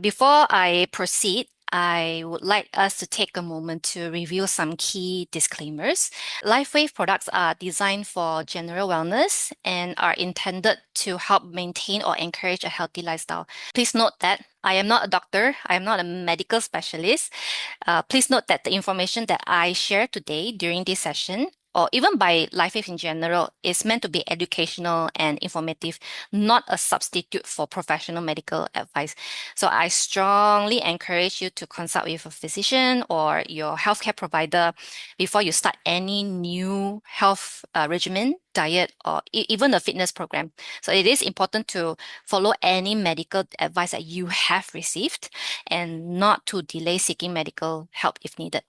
Before I proceed, I would like us to take a moment to review some key disclaimers. LifeWave products are designed for general wellness and are intended to help maintain or encourage a healthy lifestyle. Please note that I am not a doctor, I am not a medical specialist. Please note that the information that I share today during this session, or even by LifeWave in general, is meant to be educational and informative, not a substitute for professional medical advice. So I strongly encourage you to consult with a physician or your healthcare provider before you start any new health regimen, diet, or even a fitness program. So it is important to follow any medical advice that you have received and not to delay seeking medical help if needed.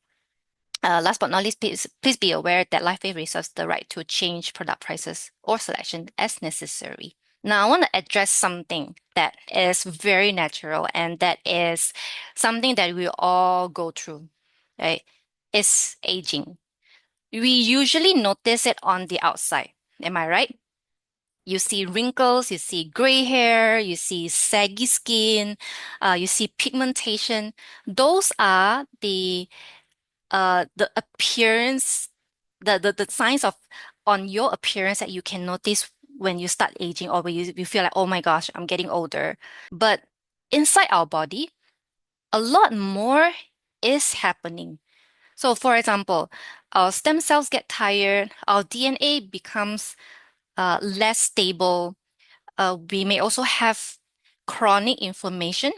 Last but not least, please be aware that LifeWave reserves the right to change product prices or selection as necessary. Now, I want to address something that is very natural and that is something that we all go through, right? It's aging. We usually notice it on the outside. Am I right? You see wrinkles, you see gray hair, you see saggy skin, you see pigmentation. Those are the appearance, the signs of on your appearance that you can notice when you start aging or when you feel like, oh my gosh, I'm getting older. But inside our body, a lot more is happening. So, for example, our stem cells get tired, our DNA becomes less stable. We may also have chronic inflammation.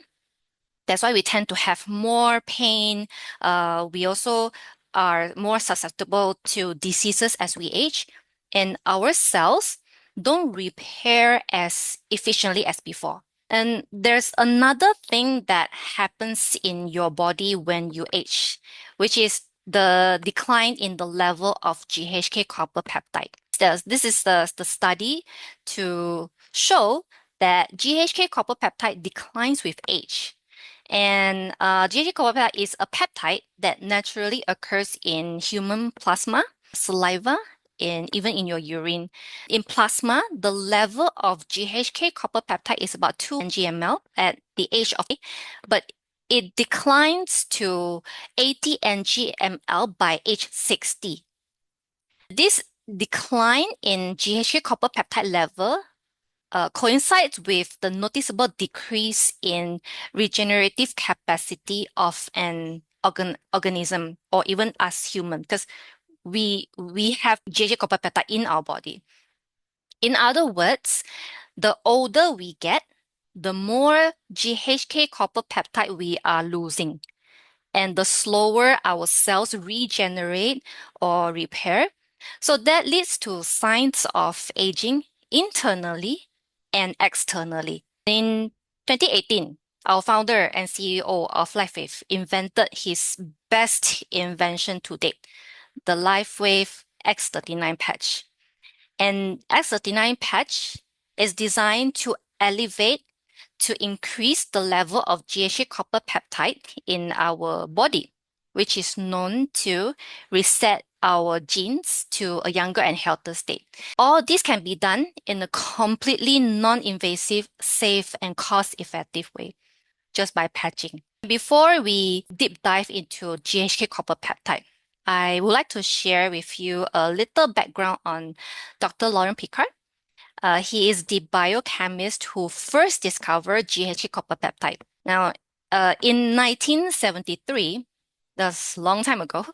That's why we tend to have more pain. We also are more susceptible to diseases as we age, and our cells don't repair as efficiently as before. And there's another thing that happens in your body when you age, which is the decline in the level of GHK copper peptide. This is the study to show that GHK copper peptide declines with age. And GHK-Cu is a peptide that naturally occurs in human plasma, saliva, and even in your urine. In plasma, the level of GHK copper peptide is about 2 ng/ml at the age of 8, but it declines to 80 ng/ml by age 60. This decline in GHK copper peptide level coincides with the noticeable decrease in regenerative capacity of an organism or even us human because we have GHK copper peptide in our body. In other words, the older we get, the more GHK copper peptide we are losing, and the slower our cells regenerate or repair. So that leads to signs of aging internally and externally. In 2018, our founder and CEO of LifeWave invented his best invention to date, the LifeWave X39 patch. And X39 patch is designed to elevate to increase the level of GHK copper peptide in our body, which is known to reset our genes to a younger and healthier state. All this can be done in a completely non-invasive, safe, and cost-effective way, just by patching. Before we deep dive into GHK copper peptide, I would like to share with you a little background on Dr. Laurent Picard. He is the biochemist who first discovered GHK copper peptide. Now, in 1973, that's a long time ago,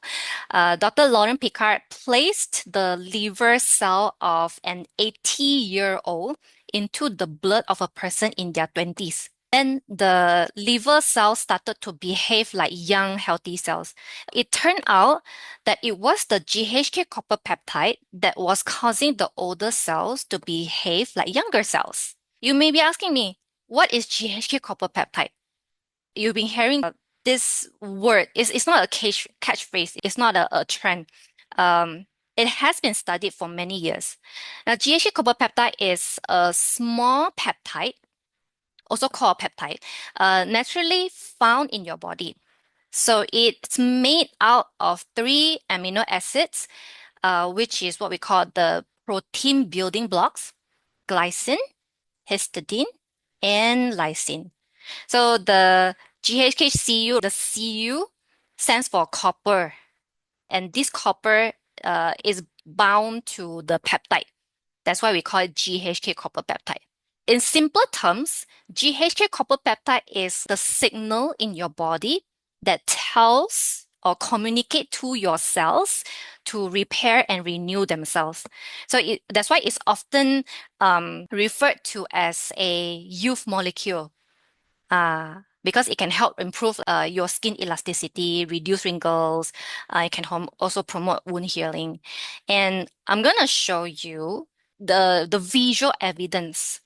Dr. Laurent Picard placed the liver cell of an 80-year-old into the blood of a person in their 20s. Then the liver cells started to behave like young, healthy cells. It turned out that it was the GHK copper peptide that was causing the older cells to behave like younger cells. You may be asking me, what is GHK copper peptide? You've been hearing this word. It's not a catchphrase, it's not a trend. It has been studied for many years. Now, GHK copper peptide is a small peptide, also called peptide, naturally found in your body. So it's made out of 3 amino acids, which is what we call the protein building blocks: glycine, histidine, and lysine. So the GHK-Cu, the Cu stands for copper. And this copper is bound to the peptide. That's why we call it GHK copper peptide. In simpler terms, GHK copper peptide is the signal in your body that tells or communicate to your cells to repair and renew themselves. So that's why it's often referred to as a youth molecule. Because it can help improve your skin elasticity, reduce wrinkles. It can also promote wound healing. And I'm gonna show you the visual evidence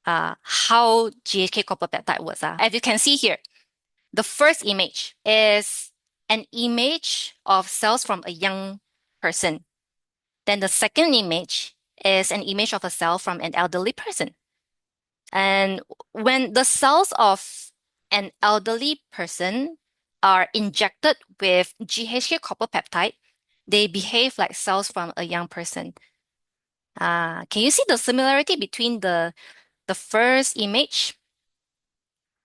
how GHK copper peptide works. As you can see here, the first image is an image of cells from a young person. Then the second image is an image of a cell from an elderly person. And when the cells of an elderly person are injected with GHK copper peptide, they behave like cells from a young person. Can you see the similarity between the first image,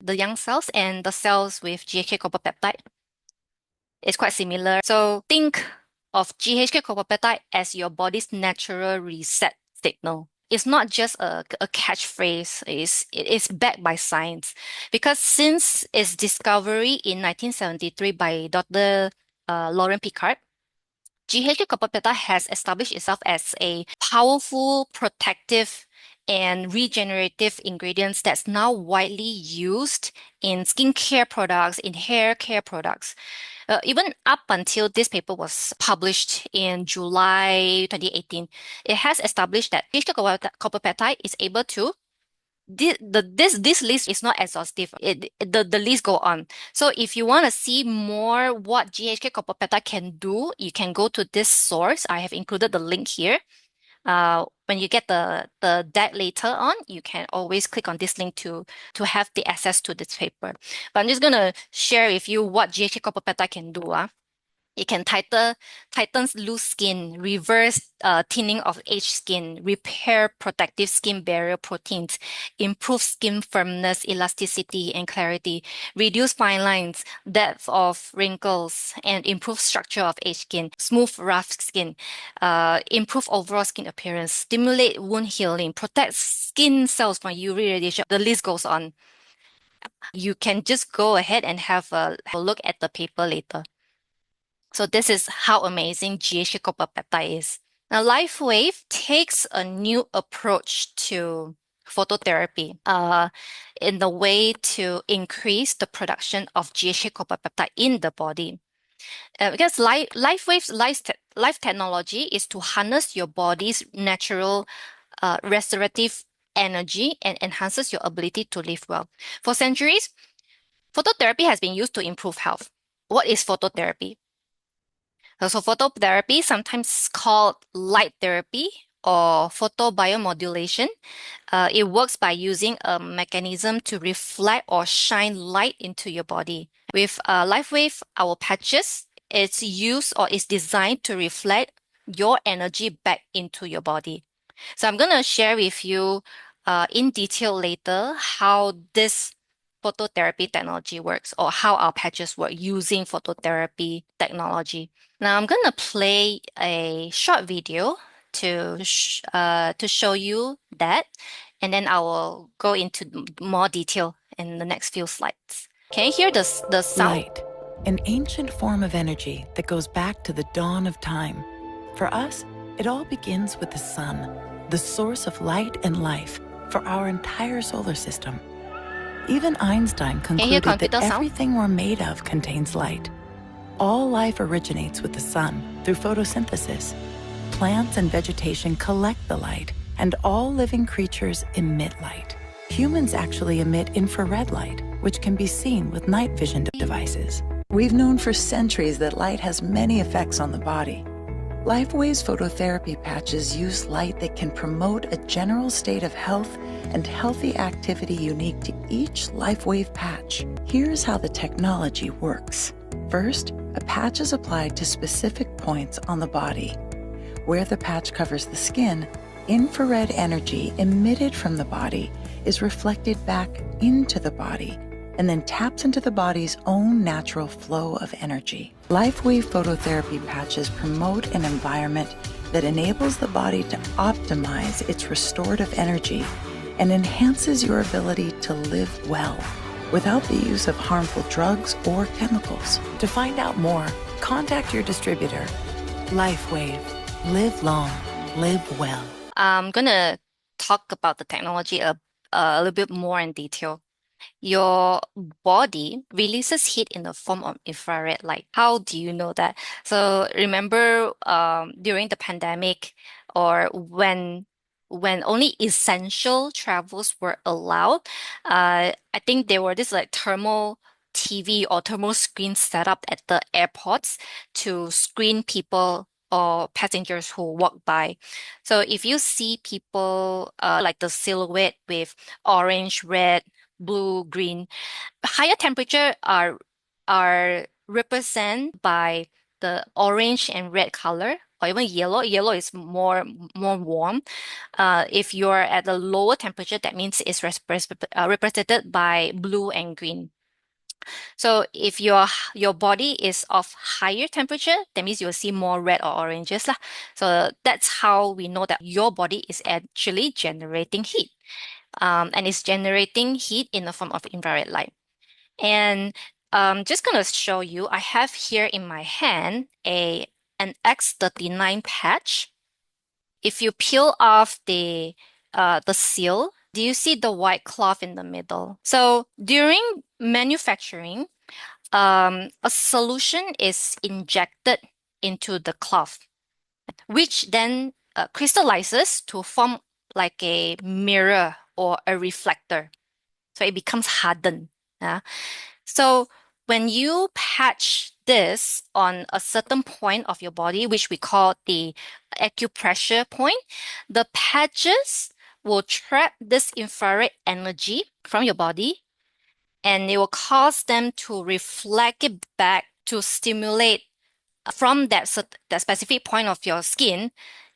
the young cells, and the cells with GHK copper peptide? It's quite similar. So think of GHK copper peptide as your body's natural reset signal. It's not just a catchphrase. It is backed by science. Because since its discovery in 1973 by Dr. Laurent Picard, GHK copper peptide has established itself as a powerful, protective, and regenerative ingredients that's now widely used in skincare products, in hair care products. Even up until this paper was published in July 2018, it has established that GHK copper peptide is able to this list is not exhaustive. The list go on. So if you want to see more what GHK copper peptide can do, you can go to this source. I have included the link here. When you get the deck later on, you can always click on this link to have the access to this paper. But I'm just gonna share with you what GHK copper peptide can do. It can tightens loose skin, reverse thinning of aged skin, repair protective skin barrier proteins, improve skin firmness, elasticity, and clarity, reduce fine lines, depth of wrinkles, and improve structure of aged skin, smooth rough skin, improve overall skin appearance, stimulate wound healing, protect skin cells from UV radiation. The list goes on. You can just go ahead and have a look at the paper later. So this is how amazing GHK copper peptide is. Now, LifeWave takes a new approach to phototherapy in the way to increase the production of GHK copper peptide in the body. Because LifeWave's life technology is to harness your body's natural restorative energy and enhances your ability to live well. For centuries, phototherapy has been used to improve health. What is phototherapy? So phototherapy, sometimes called light therapy or photobiomodulation, it works by using a mechanism to reflect or shine light into your body. With LifeWave, our patches, it's used or it's designed to reflect your energy back into your body. So I'm going to share with you in detail later how this phototherapy technology works or how our patches work using phototherapy technology. Now I'm going to play a short video to show you that, and then I will go into more detail in the next few slides. Can you hear the sound? Light, an ancient form of energy that goes back to the dawn of time. For us, it all begins with the sun, the source of light and life for our entire solar system. Even Einstein concluded that everything we're made of contains light. All life originates with the sun through photosynthesis. Plants and vegetation collect the light, and all living creatures emit light. Humans actually emit infrared light, which can be seen with night vision devices. We've known for centuries that light has many effects on the body. LifeWave's phototherapy patches use light that can promote a general state of health and healthy activity unique to each LifeWave patch. Here's how the technology works. First, a patch is applied to specific points on the body. Where the patch covers the skin, infrared energy emitted from the body is reflected back into the body, and then taps into the body's own natural flow of energy. LifeWave phototherapy patches promote an environment that enables the body to optimize its restorative energy and enhances your ability to live well without the use of harmful drugs or chemicals. To find out more, contact your distributor. LifeWave. Live long. Live well. I'm going to talk about the technology a little bit more in detail. Your body releases heat in the form of infrared light. How do you know that? So remember during the pandemic or when only essential travels were allowed, I think there were this like thermal TV or thermal screen set up at the airports to screen people or passengers who walk by. So if you see people like the silhouette with orange, red, blue, green, higher temperature are represented by the orange and red color, or even yellow. Yellow is more warm. If you're at a lower temperature, that means it's represented by blue and green. So if your body is of higher temperature, that means you'll see more red or oranges lah. So that's how we know that your body is actually generating heat. And it's generating heat in the form of infrared light. And just gonna show you, I have here in my hand an X39 patch. If you peel off the seal, do you see the white cloth in the middle? So during manufacturing, a solution is injected into the cloth, which then crystallizes to form like a mirror or a reflector. So it becomes hardened. Yeah. So when you patch this on a certain point of your body, which we call the acupressure point, the patches will trap this infrared energy from your body and it will cause them to reflect it back to stimulate from that specific point of your skin,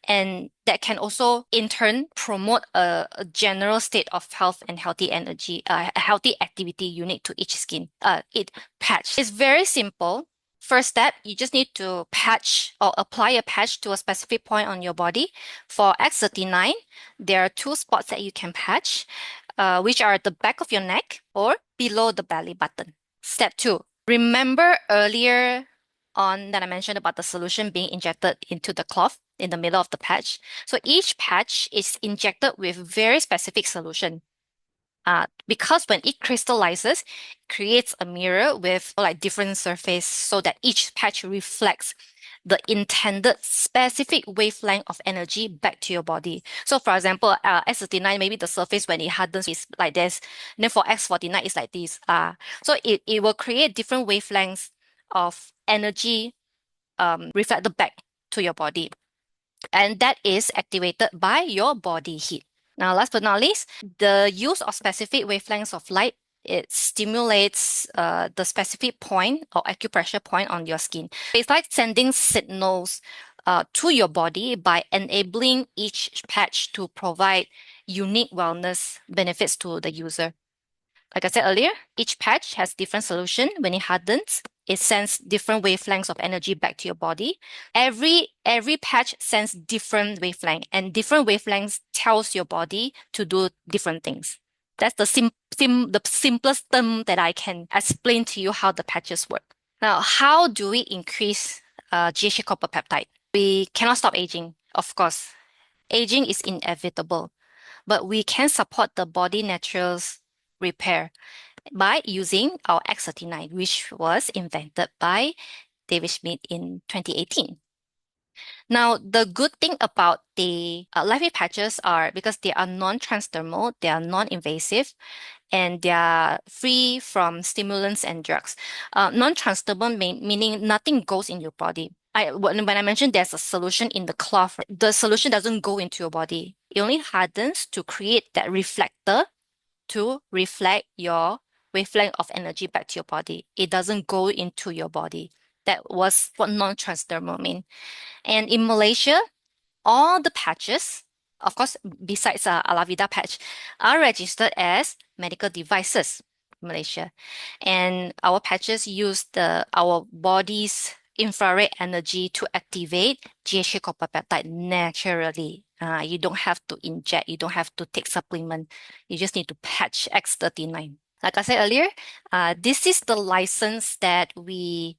and that can also in turn promote a general state of health and healthy energy, a healthy activity unique to each skin. It patch. It's very simple. First step, you just need to patch or apply a patch to a specific point on your body. For X39, there are two spots that you can patch, which are at the back of your neck or below the belly button. Step 2, remember earlier on that I mentioned about the solution being injected into the cloth in the middle of the patch. So each patch is injected with very specific solution. Because when it crystallizes, it creates a mirror with like different surface so that each patch reflects the intended specific wavelength of energy back to your body. So for example, X39, maybe the surface when it hardens is like this. And then for X49, it's like this. So it will create different wavelengths of energy reflected back to your body. And that is activated by your body heat. Now, last but not least, the use of specific wavelengths of light, it stimulates the specific point or acupressure point on your skin. It's like sending signals to your body by enabling each patch to provide unique wellness benefits to the user. Like I said earlier, each patch has different solution. When it hardens, it sends different wavelengths of energy back to your body. Every patch sends different wavelength, and different wavelengths tells your body to do different things. That's the simplest term that I can explain to you how the patches work. Now, how do we increase GHK copper peptide? We cannot stop aging, of course. Aging is inevitable, but we can support the body natural's repair by using our X39, which was invented by David Schmidt in 2018. Now, the good thing about the LifeWave patches are because they are non-transdermal, they are non-invasive, and they are free from stimulants and drugs. Non-transdermal meaning nothing goes in your body. When I mentioned there's a solution in the cloth, the solution doesn't go into your body. It only hardens to create that reflector to reflect your wavelength of energy back to your body. It doesn't go into your body. That was what non-transdermal mean. And in Malaysia, all the patches, of course, besides Alavida patch, are registered as medical devices. Malaysia. And our patches use our body's infrared energy to activate GHK copper peptide naturally. You don't have to inject, you don't have to take supplement. You just need to patch X39. Like I said earlier, this is the license that we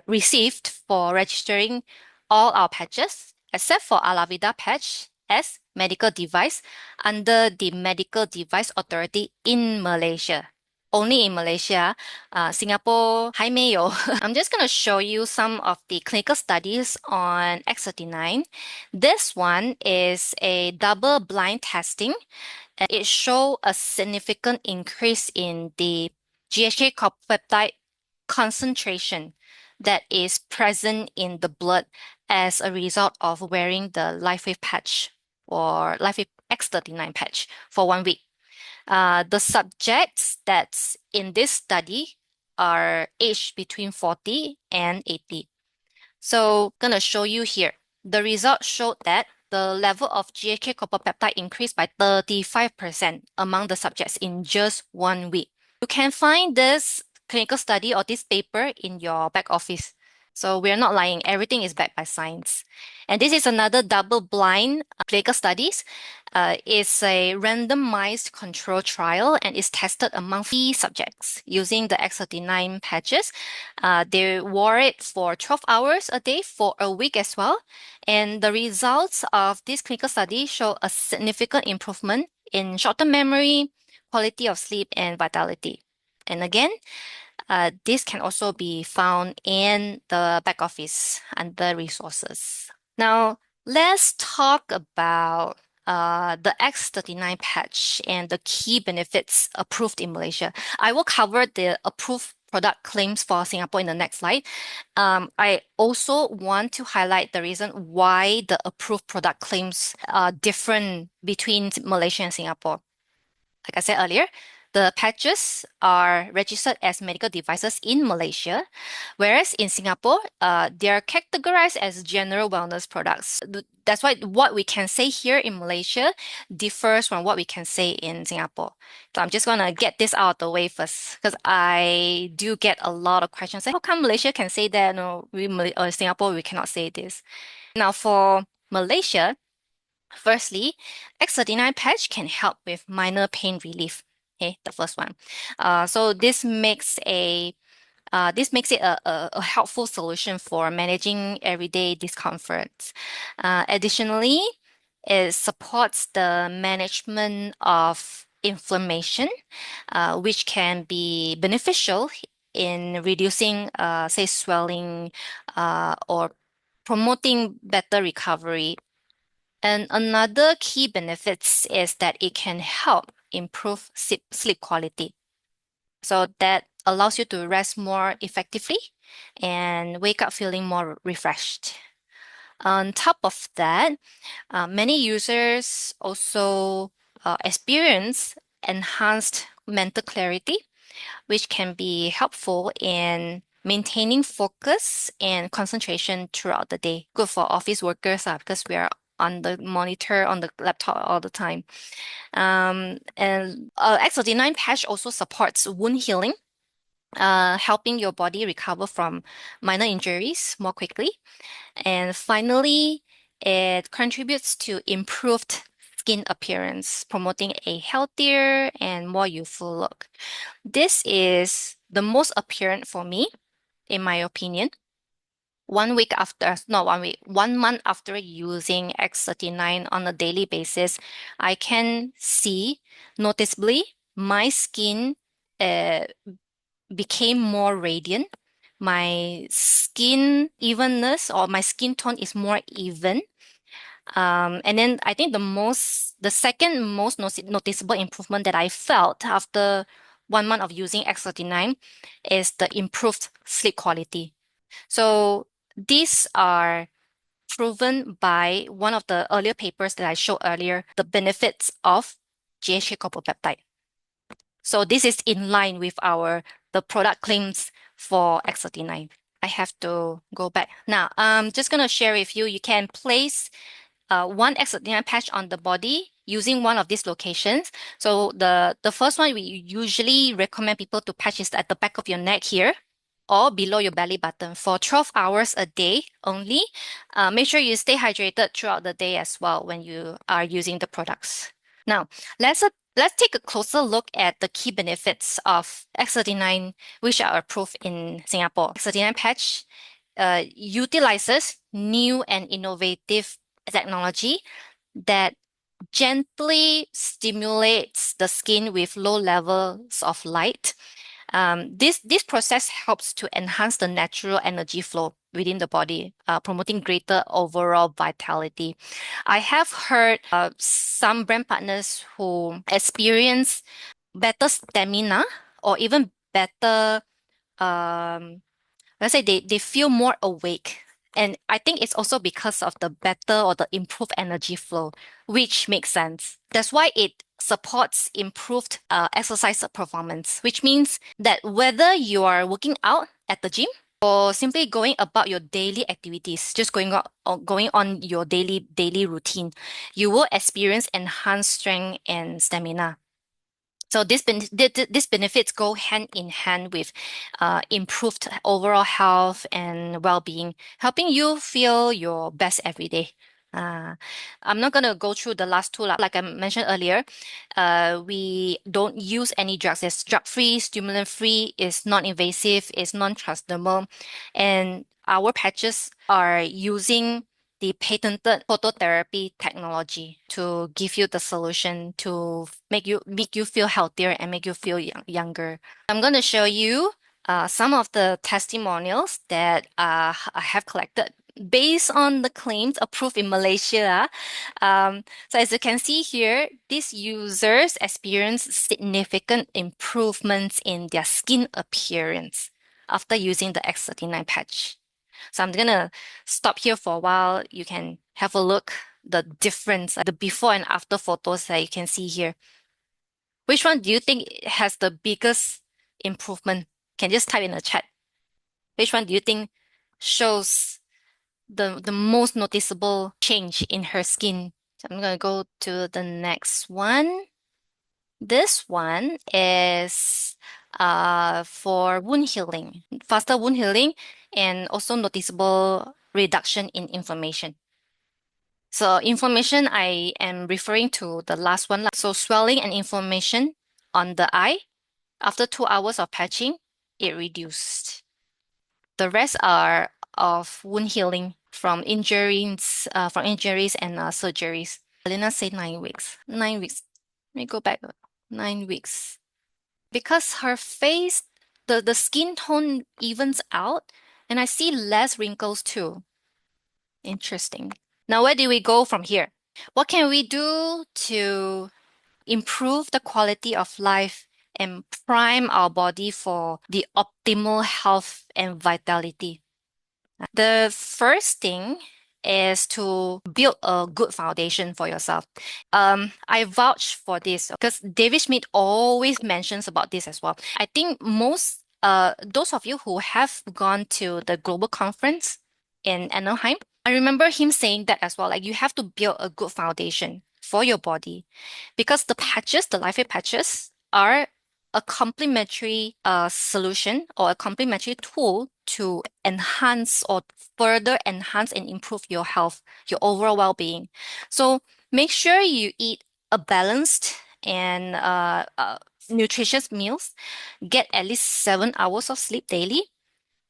received for registering all our patches, except for Alavida patch as medical device under the Medical Device Authority in Malaysia. Only in Malaysia, Singapore 还没有. I'm just going to show you some of the clinical studies on X39. This one is a double-blind testing, and it showed a significant increase in the GHK peptide concentration that is present in the blood as a result of wearing the LifeWave patch or LifeWave X39 patch for 1 week. The subjects that's in this study are aged between 40 and 80. So I'm gonna show you here. The result showed that the level of GHK copper peptide increased by 35% among the subjects in just 1 week. You can find this clinical study or this paper in your back office. So we're not lying. Everything is backed by science. And this is another double-blind clinical studies. It's a randomized control trial and is tested among 3 subjects using the X39 patches. They wore it for 12 hours a day for a week as well. And the results of this clinical study show a significant improvement in short-term memory, quality of sleep, and vitality. And again, this can also be found in the back office under resources. Now, let's talk about the X39 patch and the key benefits approved in Malaysia. I will cover the approved product claims for Singapore in the next slide. I also want to highlight the reason why the approved product claims are different between Malaysia and Singapore. Like I said earlier, the patches are registered as medical devices in Malaysia, whereas in Singapore, they are categorized as general wellness products. That's why what we can say here in Malaysia differs from what we can say in Singapore. So I'm just going to get this out of the way first, because I do get a lot of questions. Like, how come Malaysia can say that? No, or Singapore, we cannot say this. Now, for Malaysia, firstly, X39 patch can help with minor pain relief. Okay, the first one. So this makes it a helpful solution for managing everyday discomforts. Additionally, it supports the management of inflammation, which can be beneficial in reducing, say, swelling, or promoting better recovery. And another key benefits is that it can help improve sleep quality. So that allows you to rest more effectively and wake up feeling more refreshed. On top of that, many users also experience enhanced mental clarity, which can be helpful in maintaining focus and concentration throughout the day. Good for office workers because we are on the monitor, on the laptop all the time. And X39 patch also supports wound healing, helping your body recover from minor injuries more quickly. And finally, it contributes to improved skin appearance, promoting a healthier and more youthful look. This is the most apparent for me, in my opinion. 1 week after, not 1 week, 1 month after using X39 on a daily basis, I can see noticeably my skin became more radiant. My skin evenness or my skin tone is more even. And then I think the second most noticeable improvement that I felt after 1 month of using X39 is the improved sleep quality. So these are proven by one of the earlier papers that I showed earlier, the benefits of GHK peptide. So this is in line with the product claims for X39. I have to go back. Now, I'm just going to share with you, you can place one X39 patch on the body using one of these locations. So the first one we usually recommend people to patch is at the back of your neck here or below your belly button for 12 hours a day only. Make sure you stay hydrated throughout the day as well when you are using the products. Now, let's take a closer look at the key benefits of X39, which are approved in Singapore. X39 patch utilizes new and innovative technology that gently stimulates the skin with low levels of light. This process helps to enhance the natural energy flow within the body, promoting greater overall vitality. I have heard some brand partners who experience better stamina or even better, let's say they feel more awake. And I think it's also because of the better or the improved energy flow, which makes sense. That's why it supports improved exercise performance, which means that whether you are working out at the gym or simply going about your daily activities, just going on your daily routine, you will experience enhanced strength and stamina. So these benefits go hand in hand with improved overall health and well-being, helping you feel your best every day. I'm not going to go through the last two. Like I mentioned earlier, we don't use any drugs. It's drug-free, stimulant-free, it's non-invasive, it's non-transdermal, and our patches are using the patented phototherapy technology to give you the solution to make you feel healthier and make you feel younger. I'm going to show you some of the testimonials that I have collected based on the claims approved in Malaysia. So as you can see here, these users experience significant improvements in their skin appearance after using the X39 patch. So I'm gonna stop here for a while. You can have a look the difference, the before and after photos that you can see here. Which one do you think has the biggest improvement? Can just type in the chat. Which one do you think shows the most noticeable change in her skin? So I'm gonna go to the next one. This one is for wound healing, faster wound healing, and also noticeable reduction in inflammation. So inflammation, I am referring to the last one. So swelling and inflammation on the eye, after 2 hours of patching, it reduced. The rest are of wound healing from injuries and surgeries. Alina said 9 weeks. 9 weeks. Let me go back. 9 weeks. Because her face, the skin tone evens out, and I see less wrinkles too. Interesting. Now, where do we go from here? What can we do to improve the quality of life and prime our body for the optimal health and vitality? The first thing is to build a good foundation for yourself. I vouch for this because David Schmidt always mentions about this as well. I think most those of you who have gone to the global conference in Anaheim, I remember him saying that as well. Like you have to build a good foundation for your body because the patches, the LifeWave patches, are a complementary solution or a complementary tool to enhance or further enhance and improve your health, your overall well-being. So make sure you eat a balanced and nutritious meals. Get at least 7 hours of sleep daily.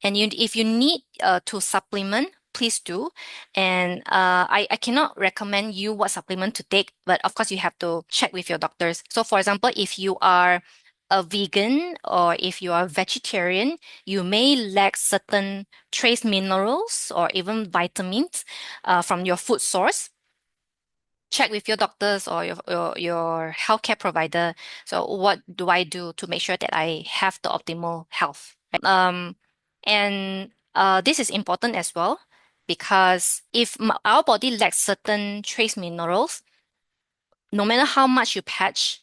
And if you need to supplement, please do. And I cannot recommend you what supplement to take, but of course you have to check with your doctors. So for example, if you are a vegan or if you are vegetarian, you may lack certain trace minerals or even vitamins from your food source. Check with your doctors or your healthcare provider. So what do I do to make sure that I have the optimal health? Right? And this is important as well because if our body lacks certain trace minerals, no matter how much you patch,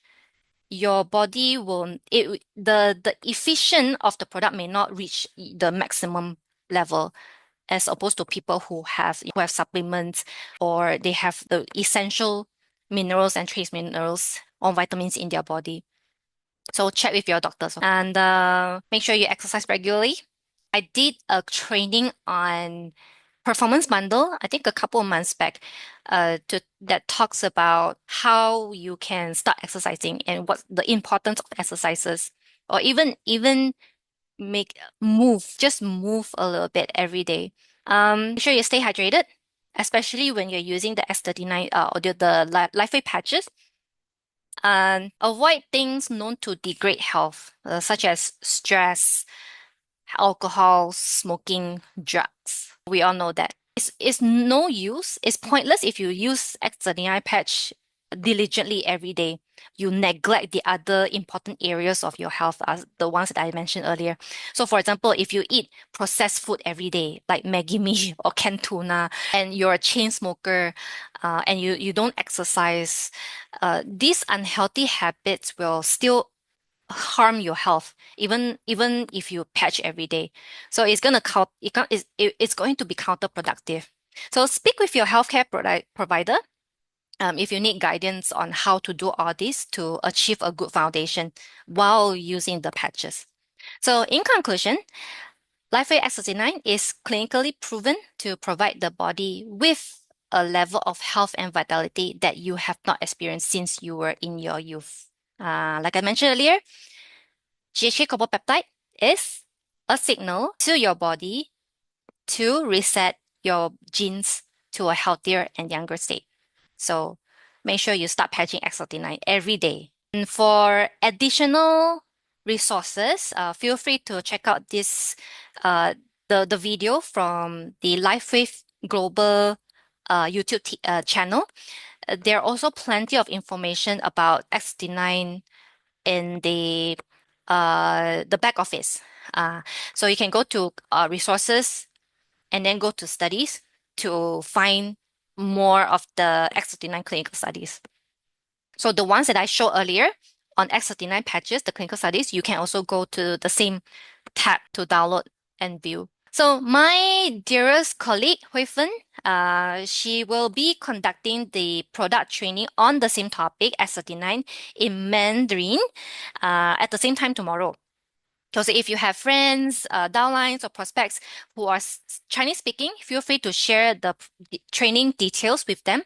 your body will the efficient of the product may not reach the maximum level as opposed to people who have supplements or they have the essential minerals and trace minerals or vitamins in their body. So check with your doctors and make sure you exercise regularly. I did a training on performance bundle, I think a couple of months back, that talks about how you can start exercising and what's the importance of exercises, or even just move a little bit every day. Make sure you stay hydrated, especially when you're using the S39 or the LifeWave patches. And avoid things known to degrade health, such as stress, alcohol, smoking, drugs. We all know that. It's no use. It's pointless if you use X39 patch diligently every day. You neglect the other important areas of your health, as the ones that I mentioned earlier. So, for example, if you eat processed food every day, like Maggi mee or canned tuna, and you're a chain smoker, and you don't exercise, these unhealthy habits will still harm your health, even if you patch every day. So it's gonna count. It's going to be counterproductive. So speak with your healthcare provider if you need guidance on how to do all this to achieve a good foundation while using the patches. So in conclusion, LifeWave X39 is clinically proven to provide the body with a level of health and vitality that you have not experienced since you were in your youth. Like I mentioned earlier, GHK peptide is a signal to your body to reset your genes to a healthier and younger state. So make sure you start patching X39 every day. And for additional resources, feel free to check out the video from the LifeWave Global YouTube channel. There are also plenty of information about X39 in the back office. So you can go to resources and then go to studies to find more of the X39 clinical studies. So the ones that I showed earlier on X39 patches, the clinical studies, you can also go to the same tab to download and view. So my dearest colleague, Hui Fen, she will be conducting the product training on the same topic, X39, in Mandarin at the same time tomorrow. So if you have friends, downlines, or prospects who are Chinese speaking, feel free to share the training details with them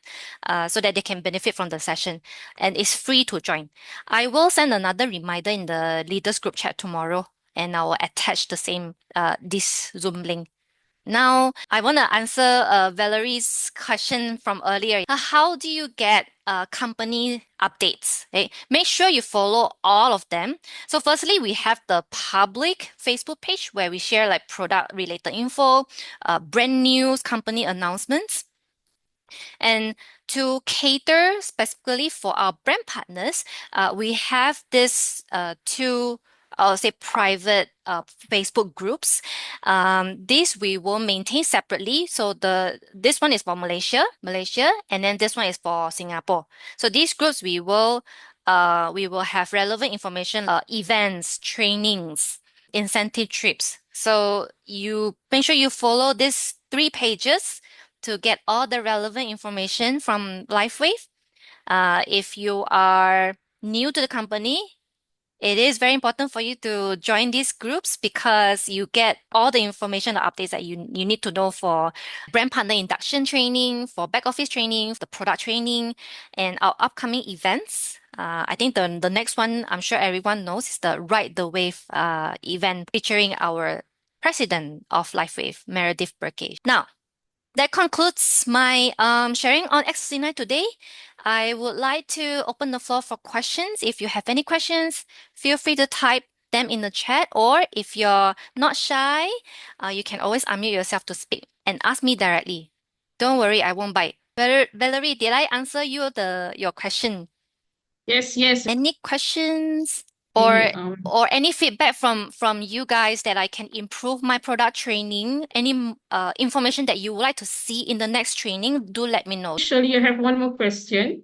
so that they can benefit from the session. And it's free to join. I will send another reminder in the leaders group chat tomorrow, and I will attach the same this Zoom link. Now, I want to answer Valerie's question from earlier. How do you get company updates? Okay? Make sure you follow all of them. So firstly, we have the public Facebook page where we share like product related info, brand news, company announcements. And to cater specifically for our brand partners, we have this two, I'll say private Facebook groups. These we will maintain separately. So this one is for Malaysia, and then this one is for Singapore. So these groups we will have relevant information, events, trainings, incentive trips. So you make sure you follow these 3 pages to get all the relevant information from LifeWave. If you are new to the company, it is very important for you to join these groups because you get all the information or updates that you need to know for brand partner induction training, for back office training, the product training, and our upcoming events. I think the next one I'm sure everyone knows is the Ride the Wave event featuring our president of LifeWave, Meredith Burkage. Now, that concludes my sharing on X39 today. I would like to open the floor for questions. If you have any questions, feel free to type them in the chat, or if you're not shy, you can always unmute yourself to speak and ask me directly. Don't worry, I won't bite. Valerie, did I answer your question? Yes, yes. Any questions or any feedback from you guys that I can improve my product training? Any information that you would like to see in the next training? Do let me know. Actually, I have one more question.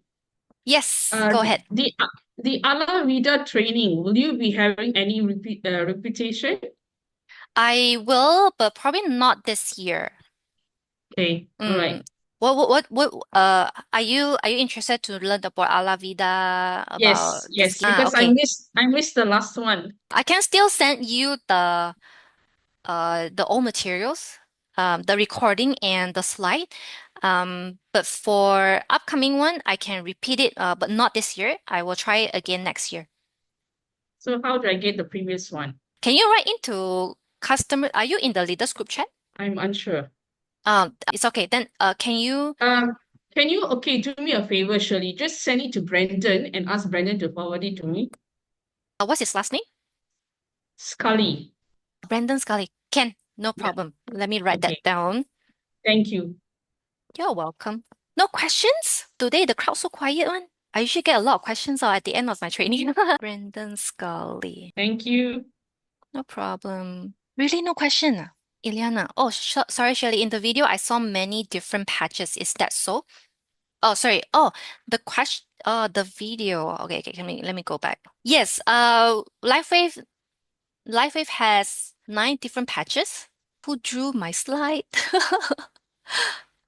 Yes, go ahead. The Allah Vida training, will you be having any repetition? I will, but probably not this year. Okay, all right. are you interested to learn about Alavida, Yes, about this? yes, because I Okay. missed the last one. I can still send you the old materials, the recording and the slide. But for upcoming one, I can repeat it, but not this year. I will try it again next year. So how do I get the previous one? Can you write into customer? Are you in the leaders group chat? I'm unsure. It's okay. Then, can you? Um, can you do me a favor, Shirley? Just send it to Brandon and ask Brandon to forward it to me. What's his last name? Scully. Brandon Scully. Can, no Yeah. problem. Let me write Okay. that down. Thank you. You're welcome. No questions? Today the crowd so quiet one. I usually get a lot of questions at the end of my training. Brandon Scully. Thank you. No problem. Really no question? Ileana. Oh, sorry, Shirley. In the video, I saw many different patches. Is that so? Oh, sorry. Oh, the question. Oh, the video. Okay, okay. Let me go back. Yes. LifeWave has 9 different patches. Who drew my slide?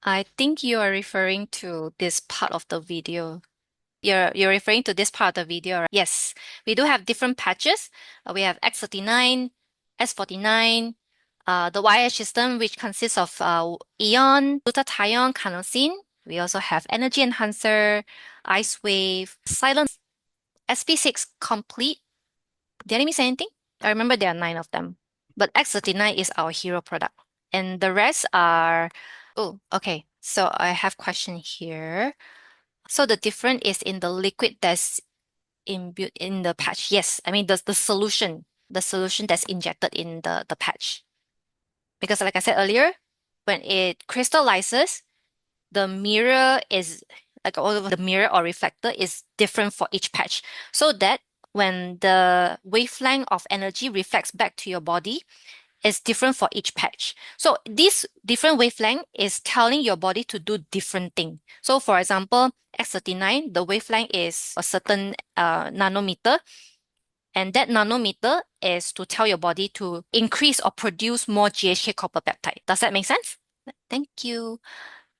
I think you are referring to this part of the video. You're referring to this part of the video, right? Yes, we do have different patches. We have X39, S49, the YH system, which consists of Aeon, glutathione, carnosine. We also have Energy Enhancer, Ice Wave, Silence, SP6 Complete. Did I miss anything? I remember there are 9 of them. But X39 is our hero product. And the rest are, oh, okay. So I have question here. So the difference is in the liquid that's imbued in the patch. Yes, I mean the solution that's injected in the patch. Because like I said earlier, when it crystallizes, the mirror is like all of the mirror or reflector is different for each patch. So that when the wavelength of energy reflects back to your body, is different for each patch. So this different wavelength is telling your body to do different thing. So for example, X39, the wavelength is a certain nanometer, and that nanometer is to tell your body to increase or produce more GHK copper peptide. Does that make sense? Thank you.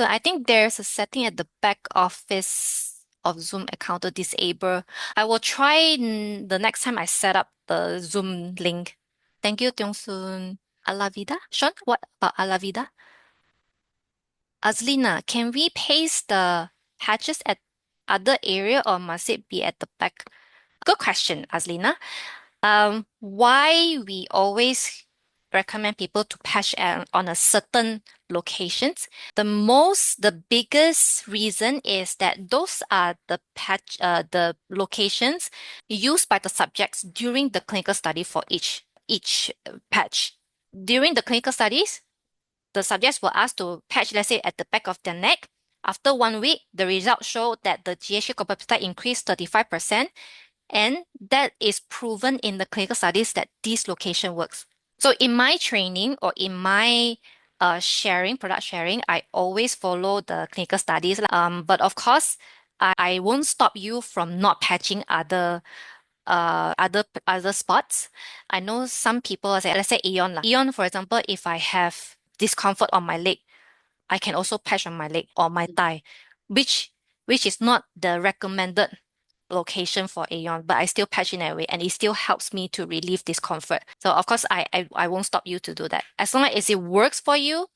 So I think there's a setting at the back office of Zoom account to disable. I will try the next time I set up the Zoom link. Thank you, Tiong Soon. Alavida? Sean, what about Alavida? Azlina, can we paste the patches at other area or must it be at the back? Good question, Azlina. Why we always recommend people to patch on a certain locations. The biggest reason is that those are the locations used by the subjects during the clinical study for each patch. During the clinical studies, the subjects were asked to patch, let's say, at the back of their neck. After 1 week, the results show that the GHK copper peptide increased 35%, and that is proven in the clinical studies that this location works. So in my training or in my product sharing, I always follow the clinical studies. But of course, I won't stop you from not patching other spots. I know some people say, let's say Aeon lah. Aeon, for example, if I have discomfort on my leg, I can also patch on my leg or my thigh, which is not the recommended location for Aeon, but I still patch in that way and it still helps me to relieve discomfort. So of course I won't stop you to do that. As long as it works for you,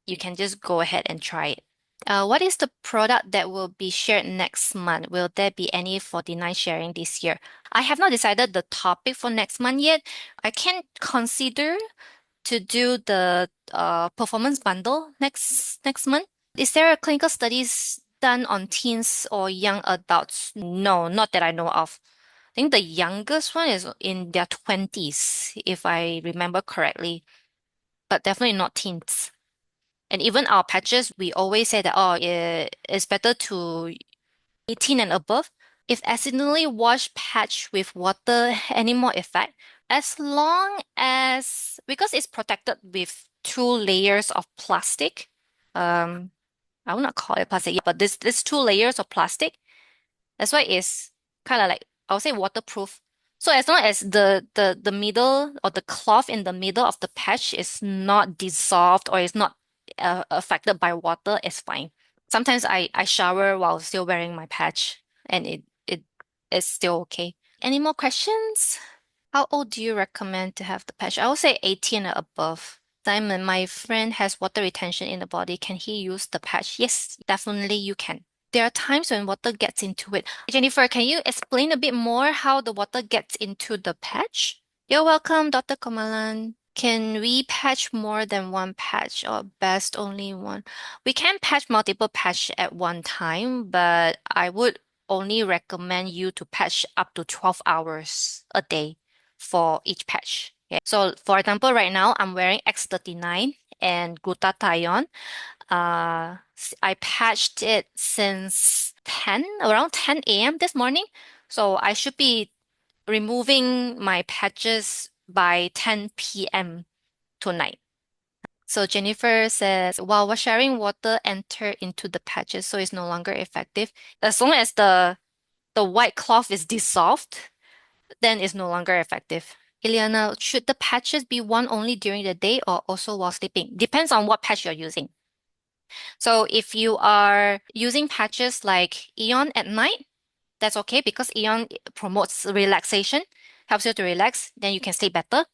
you can just go ahead and try it. What is the product that will be shared next month? Will there be any 49 sharing this year? I have not decided the topic for next month yet. I can consider to do the performance bundle next month. Is there a clinical studies done on teens or young adults? No, not that I know of. I think the youngest one is in their 20s, if I remember correctly, but definitely not teens. And even our patches, we always say that, oh, it's better to 18 and above. If accidentally wash patch with water, any more effect? As long as, because it's protected with 2 layers of plastic, I will not call it plastic, but this 2 layers of plastic, that's why it's kind of like, I would say waterproof. So as long as the middle or the cloth in the middle of the patch is not dissolved or is not affected by water, it's fine. Sometimes I shower while still wearing my patch, and it is still okay. Any more questions? How old do you recommend to have the patch? I would say 18 and above. Simon, my friend has water retention in the body. Can he use the patch? Yes, definitely you can. There are times when water gets into it. Jennifer, can you explain a bit more how the water gets into the patch? You're welcome, Dr. Komalan. Can we patch more than one patch or best only one? We can patch multiple patch at one time, but I would only recommend you to patch up to 12 hours a day for each patch. Okay. So for example, right now I'm wearing X39 and glutathione. I patched it since around 10 a.m. this morning. So I should be removing my patches by 10 p.m. tonight. So Jennifer says, while sharing water enter into the patches, so it's no longer effective. As long as the white cloth is dissolved, then it's no longer effective. Ileana, should the patches be worn only during the day or also while sleeping? Depends on what patch you're using. So if you are using patches like Eon at night, that's okay because Eon promotes relaxation, helps you to relax, then you can sleep better.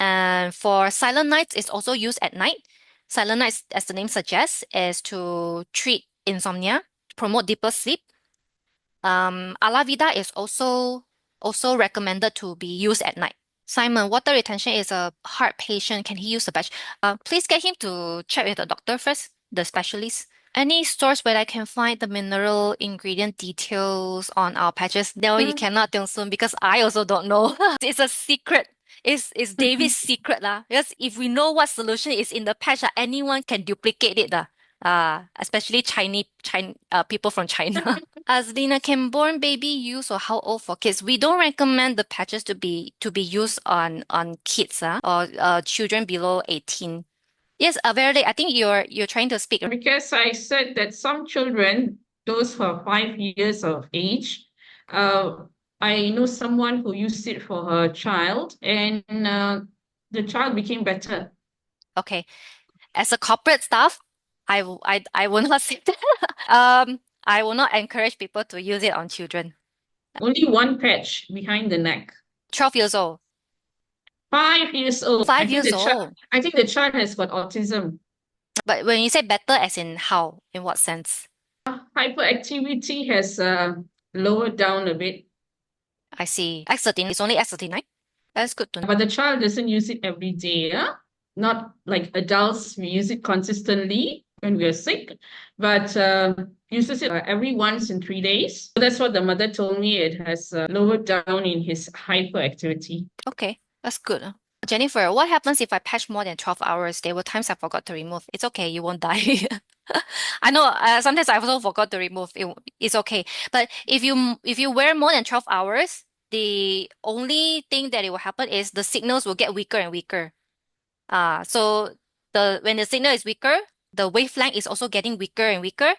And for silent nights, it's also used at night. Silent nights, as the name suggests, is to treat insomnia, promote deeper sleep. Alavida is also recommended to be used at night. Simon, water retention is a heart patient. Can he use the patch? Please get him to check with the doctor first, the specialist. Any stores where I can find the mineral ingredient details on our patches? No, you cannot, Tiong Soon, because I also don't know. It's a secret. It's David's secret lah. Because if we know what solution is in the patch, anyone can duplicate it lah. Especially Chinese people from China. Azlina, can born baby use or how old for kids? We don't recommend the patches to be used on kids or children below 18. Yes, Verily, I think you're trying to speak. Because I said that some children, those who are 5 years of age, I know someone who used it for her child, and the child became better. Okay. As a corporate staff, I will not say that. I will not encourage people to use it on children. Only one patch behind the neck. 12 years old. 5 years old. 5 years old. I think the child has got autism. But when you say better, as in how? In what sense? Hyperactivity has lowered down a bit. I see. X39 is only X39. That's good to know. But the child doesn't use it every day. Not like adults, we use it consistently when we are sick, but uses it every once in 3 days. So that's what the mother told me. It has lowered down in his hyperactivity. Okay, that's good. Jennifer, what happens if I patch more than 12 hours? There were times I forgot to remove. It's okay, you won't die. I know sometimes I also forgot to remove. It's okay. But if you wear more than 12 hours, the only thing that it will happen is the signals will get weaker and weaker. So when the signal is weaker, the wavelength is also getting weaker and weaker,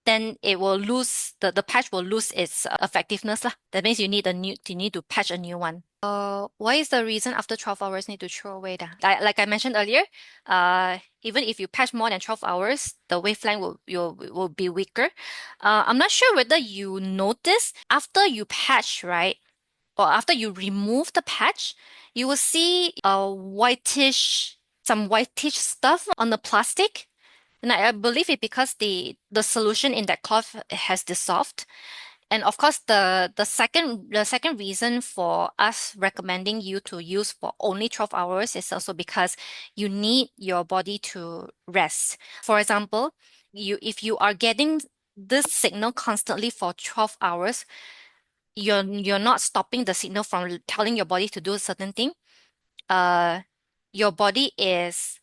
then it will lose the patch will lose its effectiveness lah. That means you need to patch a new one. What is the reason after 12 hours need to throw away that? Like I mentioned earlier, even if you patch more than 12 hours, the wavelength will be weaker. I'm not sure whether you notice after you patch, right? Or after you remove the patch, you will see some whitish stuff on the plastic. And I believe it because the solution in that cloth has dissolved. And of course, the second reason for us recommending you to use for only 12 hours is also because you need your body to rest. For example, if you are getting this signal constantly for 12 hours, you're not stopping the signal from telling your body to do a certain thing. Your body it's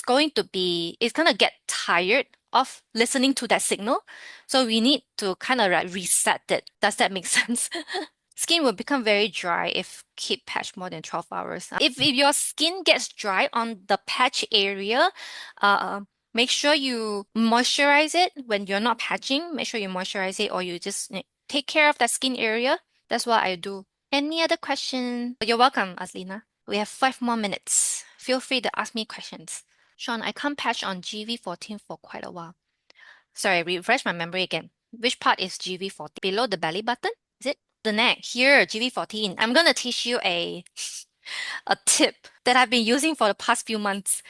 gonna get tired of listening to that signal. So we need to kind of reset it. Does that make sense? Skin will become very dry if keep patch more than 12 hours. If your skin gets dry on the patch area, make sure you moisturize it when you're not patching. Make sure you moisturize it or you just take care of that skin area. That's what I do. Any other question? You're welcome, Aslina. We have 5 more minutes. Feel free to ask me questions. Sean, I can't patch on GV14 for quite a while. Sorry, refresh my memory again. Which part is GV14? Below the belly button? Is it? The neck. Here, GV14. I'm gonna teach you a tip that I've been using for the past few months.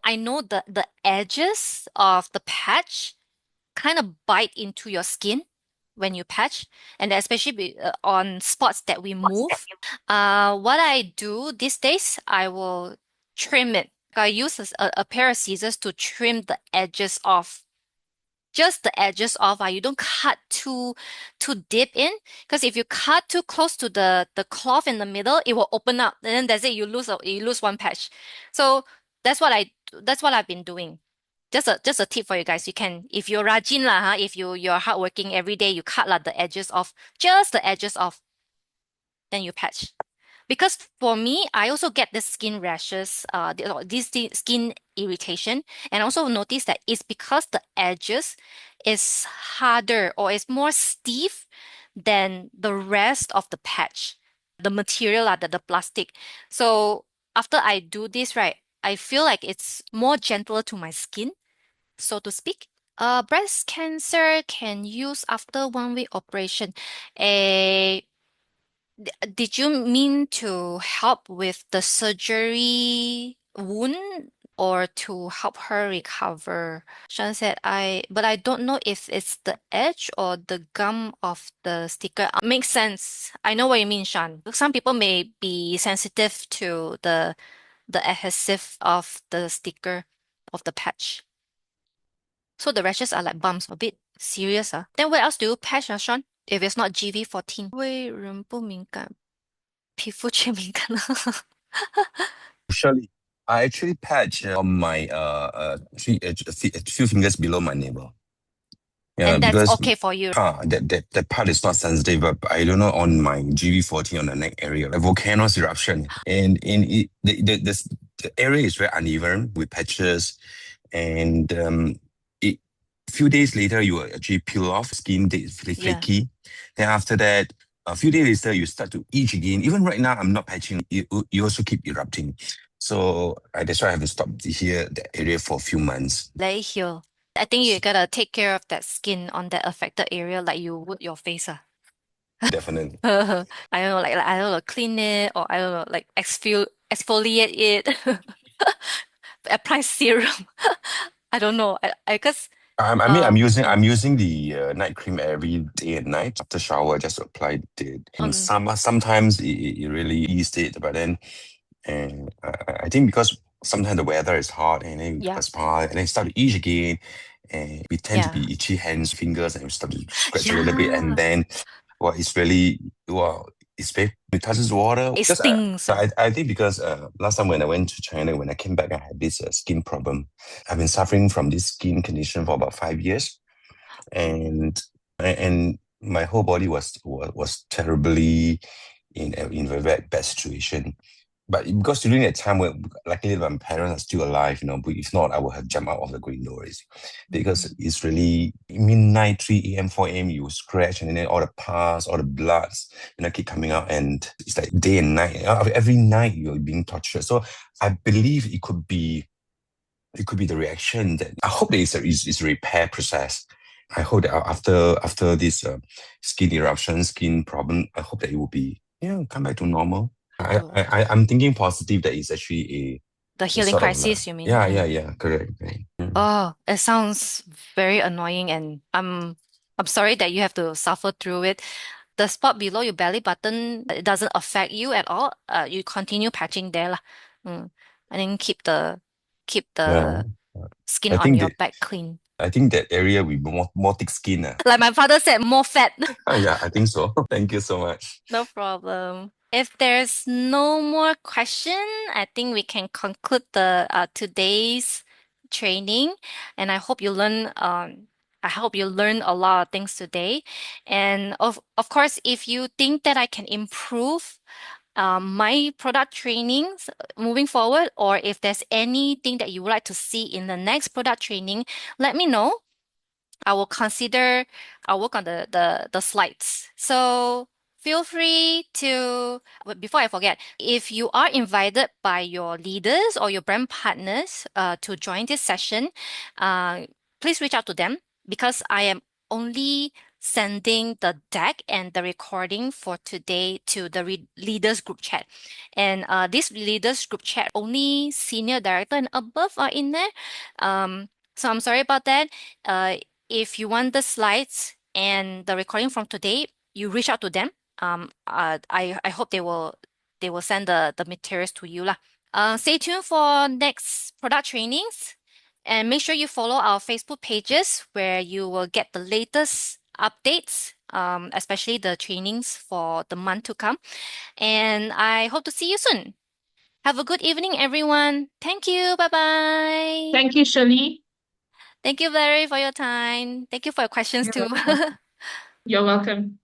I know the edges of the patch kind of bite into your skin when you patch, and especially on spots that we move. What I do these days, I will trim it. I use a pair of scissors to trim the edges off, just the edges off. You don't cut too deep in, because if you cut too close to the cloth in the middle, it will open up, and then that's it. You lose one patch. So that's what I've been doing. Just a tip for you guys. You can, if you're rajin lah, if you're hardworking every day, you cut the edges off, just the edges off, then you patch. Because for me, I also get the skin rashes, this skin irritation, and also notice that it's because the edges is harder or it's more stiff than the rest of the patch, the material, the plastic. So after I do this, right, I feel like it's more gentler to my skin, so to speak. Breast cancer can use after 1 week operation. A Did you mean to help with the surgery wound or to help her recover? Sean said, but I don't know if it's the edge or the gum of the sticker. Makes sense. I know what you mean, Sean. Some people may be sensitive to the adhesive of the sticker of the patch. So the rashes are like bumps, a bit serious. Then where else do you patch, Sean? If it's not GV14. 因为人不敏感，皮肤却敏感。Usually, I actually patch on my few fingers below my navel. Yeah, And that's because okay for you. that part is not sensitive, but I don't know on my GV14 on the neck area, a volcanoes eruption, and in it, the area is very uneven with patches, and it few days later you will actually peel off skin, it's really Yeah. flaky. Then after that, a few days later you start to itch again. Even right now, I'm not patching. You also keep erupting. So that's why I haven't stopped here the area for a few months. Let it heal. I think you gotta take care of that skin on that affected area like you would your face. Definitely. I don't know, like I don't know, clean it, or I don't know, like exfoliate it. Apply serum. I don't know. I guess I mean, I'm yeah. using the night cream every day and night after shower. Just apply it. In summer, sometimes it really eased it, but then and I think because sometimes the weather is hot and then Yeah. perspire and then start to itch again, and we tend to Yeah. be itchy hands, fingers, and we start to scratch a little bit, and then it's really it's very it touches water. It Because stings. I think because last time when I went to China, when I came back, I had this skin problem. I've been suffering from this skin condition for about 5 years, and my whole body was terribly in a very bad situation. But because during that time, when luckily my parents are still alive, but if not, I would have jumped out of the green doors. Because it's really midnight, 3 a.m., 4 a.m., you scratch, and then all the pus, all the bloods, keep coming out, and it's like day and night. Every night you're being tortured. So I believe it could be the reaction that I hope that it's a repair process. I hope that after this skin eruption, skin problem, I hope that it will be come back to normal. I'm thinking positive that it's actually the healing sort of crisis, you mean? yeah, correct. Oh, it sounds very annoying, and I'm sorry that you have to suffer through it. The spot below your belly button, it doesn't affect you at all. You continue patching there lah. And then keep the Yeah. skin I on think your that back clean. I think that area will be more thick skin. Like my father said, more fat. Yeah, I think so. Thank you so much. No problem. If there's no more question, I think we can conclude the today's training. And I hope you learn a lot of things today. And of course, if you think that I can improve my product trainings moving forward, or if there's anything that you would like to see in the next product training, let me know. I will consider I'll work on the slides. So feel free to, before I forget, if you are invited by your leaders or your brand partners to join this session, please reach out to them because I am only sending the deck and the recording for today to the leaders group chat. And this leaders group chat, only senior director and above are in there. So I'm sorry about that. If you want the slides and the recording from today, you reach out to them. I hope they will send the materials to you lah. Stay tuned for next product trainings, and make sure you follow our Facebook pages where you will get the latest updates, especially the trainings for the month to come. And I hope to see you soon. Have a good evening, everyone. Thank you. Bye bye. Thank you, Shirley. Thank you, Larry, for your time. Thank you for your questions You're too. welcome. You're welcome.